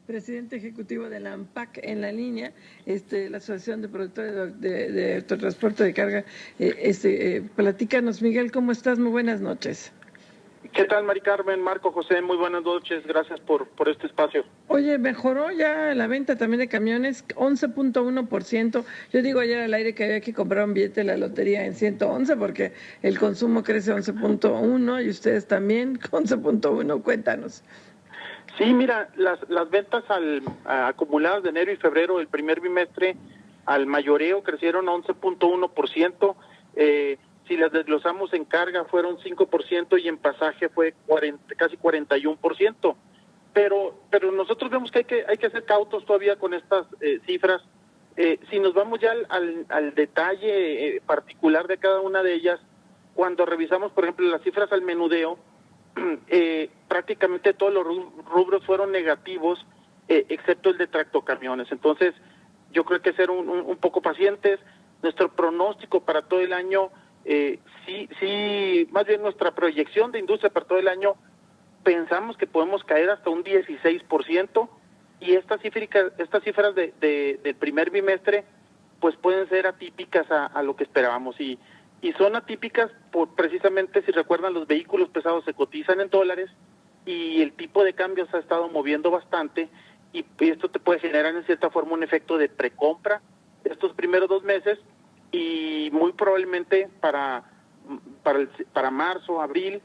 presidente ejecutivo de la ANPAC en la línea, la Asociación de Productores de Autotransporte de Carga. Platícanos, Miguel, ¿cómo estás? Muy buenas noches. ¿Qué tal, Mari Carmen? Marco José, muy buenas noches, gracias por este espacio. Oye, mejoró ya la venta también de camiones, 11.1%. Yo digo ayer al aire que había que comprar un billete de la lotería en 111 porque el consumo crece 11.1 y ustedes también 11.1. Cuéntanos. Sí, mira, las ventas acumuladas de enero y febrero, el primer bimestre, al mayoreo crecieron 11.1%. Si las desglosamos en carga fueron 5% y en pasaje fue casi 41%. Pero nosotros vemos que hay que ser cautos todavía con estas cifras. Si nos vamos ya al detalle particular de cada una de ellas, cuando revisamos, por ejemplo, las cifras al menudeo, prácticamente todos los rubros fueron negativos, excepto el de tractocamiones. Entonces, yo creo que ser un poco pacientes. Nuestro pronóstico para todo el año, sí, más bien nuestra proyección de industria para todo el año, pensamos que podemos caer hasta un 16%, y estas cifras del primer bimestre, pues pueden ser atípicas a lo que esperábamos, y son atípicas precisamente, si recuerdan, los vehículos pesados se cotizan en dólares y el tipo de cambio se ha estado moviendo bastante, y esto te puede generar en cierta forma un efecto de precompra estos primeros 2 meses, y muy probablemente para marzo, abril,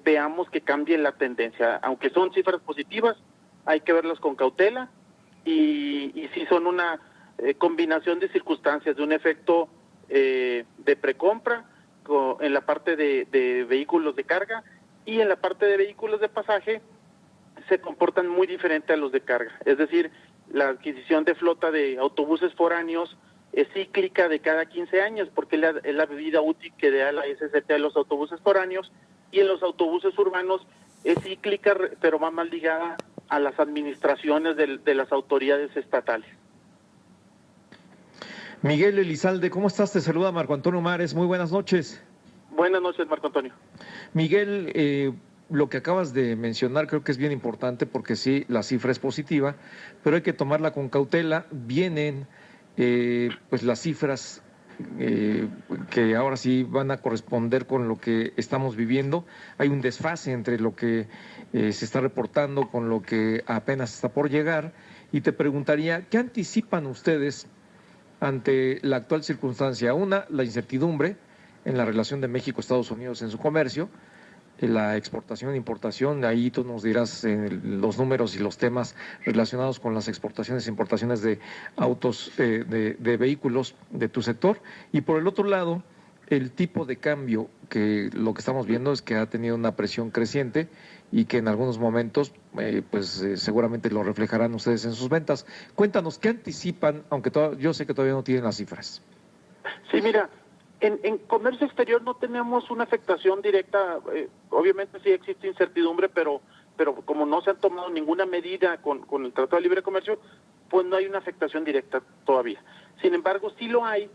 veamos que cambie la tendencia. Aunque son cifras positivas, hay que verlas con cautela, y sí son una combinación de circunstancias, de un efecto de precompra en la parte de vehículos de carga, y en la parte de vehículos de pasaje se comportan muy diferente a los de carga. Es decir, la adquisición de flota de autobuses foráneos es cíclica de cada 15 años, porque es la vida útil que da la SCT a los autobuses foráneos, y en los autobuses urbanos es cíclica, pero va más ligada a las administraciones de las autoridades estatales. Miguel Elizalde, ¿cómo estás? Te saluda Marco Antonio Mares, muy buenas noches. Buenas noches, Marco Antonio. Miguel, lo que acabas de mencionar creo que es bien importante, porque sí, la cifra es positiva, pero hay que tomarla con cautela. Vienen pues las cifras que ahora sí van a corresponder con lo que estamos viviendo. Hay un desfase entre lo que se está reportando con lo que apenas está por llegar, y te preguntaría, ¿qué anticipan ustedes ante la actual circunstancia? Una, la incertidumbre en la relación de México-Estados Unidos en su comercio, la exportación e importación. Ahí tú nos dirás los números y los temas relacionados con las exportaciones e importaciones de autos, de vehículos de tu sector. Y por el otro lado, el tipo de cambio, que lo que estamos viendo es que ha tenido una presión creciente, y que en algunos momentos seguramente lo reflejarán ustedes en sus ventas. Cuéntanos, ¿qué anticipan? Aunque yo sé que todavía no tienen las cifras. Sí, mira, en comercio exterior no tenemos una afectación directa. Obviamente sí existe incertidumbre, pero como no se han tomado ninguna medida con el Tratado de Libre Comercio, pues no hay una afectación directa todavía. Sin embargo, sí lo hay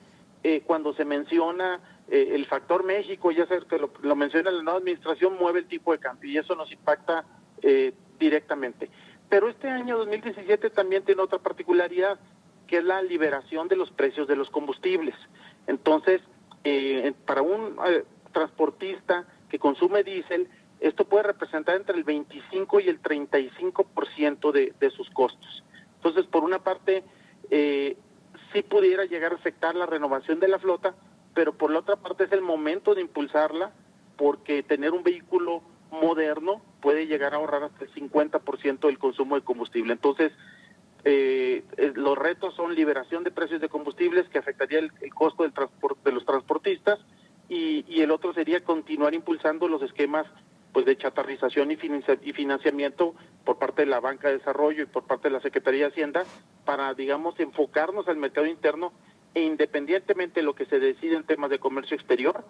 cuando se menciona el factor México. Ya sabes que lo menciona la nueva administración, mueve el tipo de cambio, y eso nos impacta directamente. Pero este año 2017 también tiene otra particularidad, que es la liberación de los precios de los combustibles. Entonces, para un transportista que consume diésel, esto puede representar entre el 25 y el 35% de sus costos. Entonces, por una parte, sí pudiera llegar a afectar la renovación de la flota, pero por la otra parte es el momento de impulsarla, porque tener un vehículo moderno puede llegar a ahorrar hasta el 50% del consumo de combustible. Entonces, los retos son liberación de precios de combustibles, que afectaría el costo del transporte de los transportistas, y el otro sería continuar impulsando los esquemas pues de chatarrización y financiamiento por parte de la Banca de Desarrollo y por parte de la Secretaría de Hacienda, para, digamos, enfocarnos al mercado interno, e independientemente de lo que se decide en temas de comercio exterior,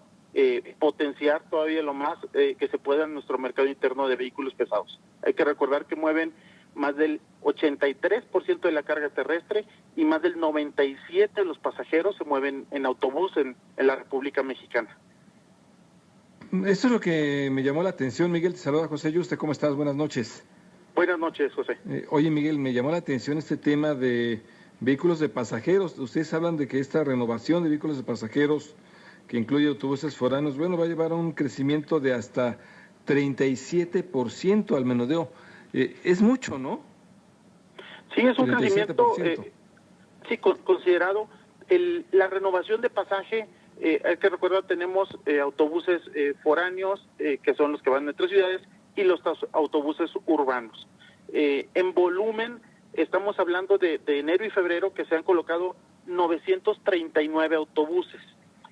potenciar todavía lo más que se pueda en nuestro mercado interno de vehículos pesados. Hay que recordar que mueven más del 83% de la carga terrestre, y más del 97% de los pasajeros se mueven en autobús en la República Mexicana. Esto es lo que me llamó la atención, Miguel. Te saluda José Yuste, ¿cómo estás? Buenas noches. Buenas noches, José. Oye, Miguel, me llamó la atención este tema de vehículos de pasajeros. Ustedes hablan de que esta renovación de vehículos de pasajeros, que incluye autobuses foráneos, bueno, va a llevar a un crecimiento de hasta 37% al menudeo. Es mucho, ¿no? Sí, es un crecimiento, sí, considerado. La renovación de pasaje, hay que recordar, tenemos autobuses foráneos, que son los que van entre ciudades, y los autobuses urbanos. En volumen, estamos hablando de enero y febrero, que se han colocado 939 autobuses.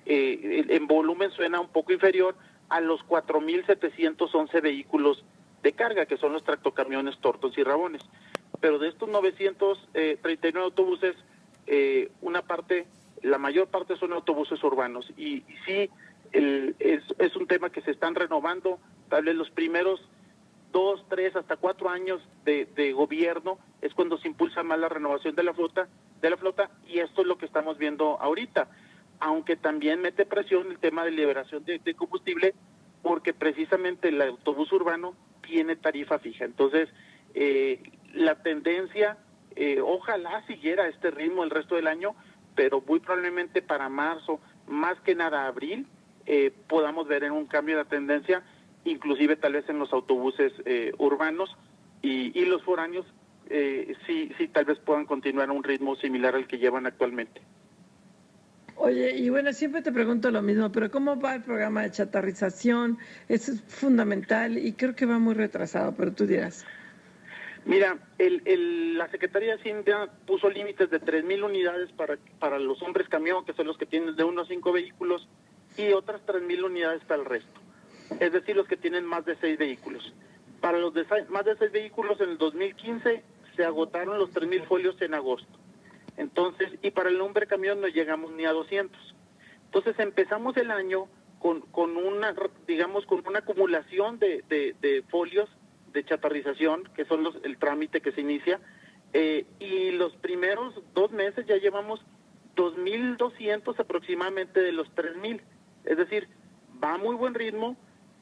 En volumen suena un poco inferior a los 4.711 vehículos de carga, que son los tractocamiones, tortos y rabones. Pero de estos 939 autobuses, una parte, la mayor parte son autobuses urbanos. Y sí, es un tema que se están renovando. Tal vez los primeros 2, 3, hasta 4 años de gobierno es cuando se impulsa más la renovación de la flota, y esto es lo que estamos viendo ahorita. Aunque también mete presión el tema de liberación de combustible, porque precisamente el autobús urbano tiene tarifa fija. Entonces, la tendencia, ojalá siguiera este ritmo el resto del año, pero muy probablemente para marzo, más que nada abril, podamos ver en un cambio de tendencia, inclusive tal vez en los autobuses urbanos, y los foráneos sí tal vez puedan continuar a un ritmo similar al que llevan actualmente. Oye, y bueno, siempre te pregunto lo mismo, pero ¿cómo va el programa de chatarrización? Eso es fundamental y creo que va muy retrasado, pero tú dirás. Mira, la Secretaría de Hacienda puso límites de 3,000 unidades para los hombres camión, que son los que tienen de 1 a 5 vehículos, y otras 3,000 unidades para el resto. Es decir, los que tienen más de 6 vehículos. Para los de más de 6 vehículos, en el 2015 se agotaron los 3,000 folios en agosto. Entonces, y para el hombre camión no llegamos ni a 200. Entonces empezamos el año con una acumulación de folios de chatarrización, que son el trámite que se inicia, y los primeros 2 meses ya llevamos 2,200 aproximadamente de los 3,000. Es decir, va a muy buen ritmo,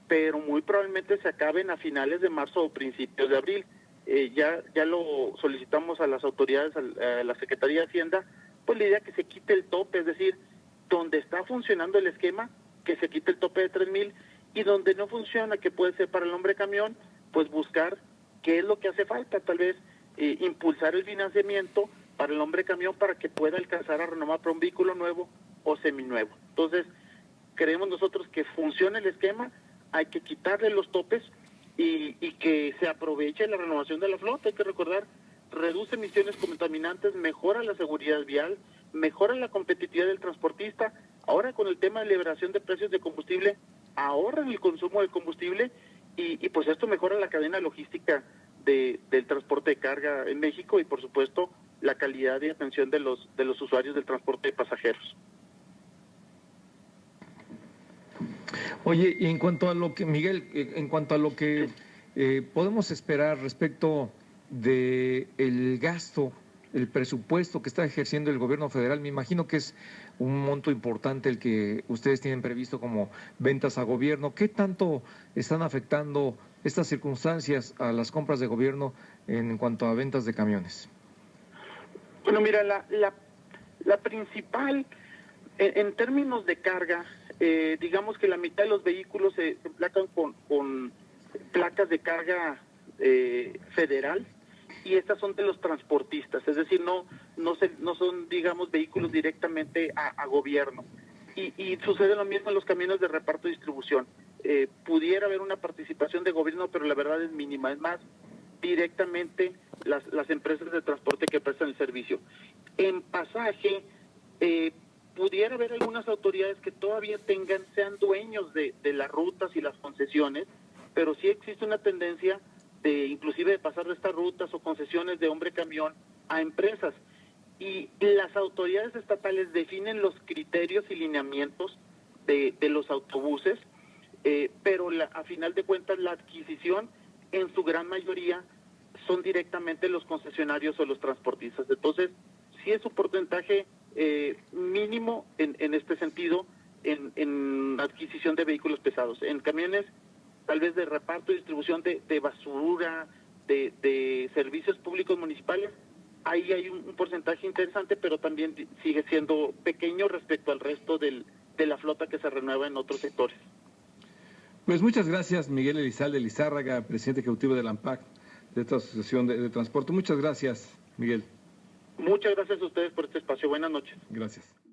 pero muy probablemente se acaben a finales de marzo o principios de abril. Ya lo solicitamos a las autoridades, a la Secretaría de Hacienda, pues la idea que se quite el tope, es decir, donde está funcionando el esquema, que se quite el tope de 3,000, y donde no funciona, que puede ser para el hombre camión, pues buscar qué es lo que hace falta, tal vez impulsar el financiamiento para el hombre camión para que pueda alcanzar a renovar para un vehículo nuevo o seminuevo. Entonces, creemos nosotros que funcione el esquema, hay que quitarle los topes y que se aproveche la renovación de la flota. Hay que recordar, reduce emisiones contaminantes, mejora la seguridad vial, mejora la competitividad del transportista. Ahora con el tema de liberación de precios de combustible, ahorran el consumo de combustible y pues esto mejora la cadena logística del transporte de carga en México y por supuesto la calidad de atención de los usuarios del transporte de pasajeros. Oye, y en cuanto a lo que, Miguel, en cuanto a lo que podemos esperar respecto de el gasto, el presupuesto que está ejerciendo el gobierno federal, me imagino que es un monto importante el que ustedes tienen previsto como ventas a gobierno. ¿Qué tanto están afectando estas circunstancias a las compras de gobierno en cuanto a ventas de camiones? Bueno, mira, la principal, en términos de carga, digamos que la mitad de los vehículos se emplacan con placas de carga federal, y estas son de los transportistas, es decir, no son, digamos, vehículos directamente a gobierno. Y sucede lo mismo en los camiones de reparto y distribución. Pudiera haber una participación de gobierno, pero la verdad es mínima, es más directamente las empresas de transporte que prestan el servicio. En pasaje, pudiera haber algunas autoridades que todavía sean dueños de las rutas y las concesiones, pero sí existe una tendencia inclusive de pasar de estas rutas o concesiones de hombre camión a empresas. Y las autoridades estatales definen los criterios y lineamientos de los autobuses, pero a final de cuentas la adquisición en su gran mayoría son directamente los concesionarios o los transportistas. Entonces, sí es un porcentaje mínimo en este sentido en adquisición de vehículos pesados. En camiones tal vez de reparto y distribución de basura, de servicios públicos municipales, ahí hay un porcentaje interesante, pero también sigue siendo pequeño respecto al resto de la flota que se renueva en otros sectores. Pues muchas gracias, Miguel Elizalde Lizárraga, presidente ejecutivo de la ANPAC, de esta Asociación de Transporte. Muchas gracias, Miguel. Muchas gracias a ustedes por este espacio. Buenas noches. Gracias.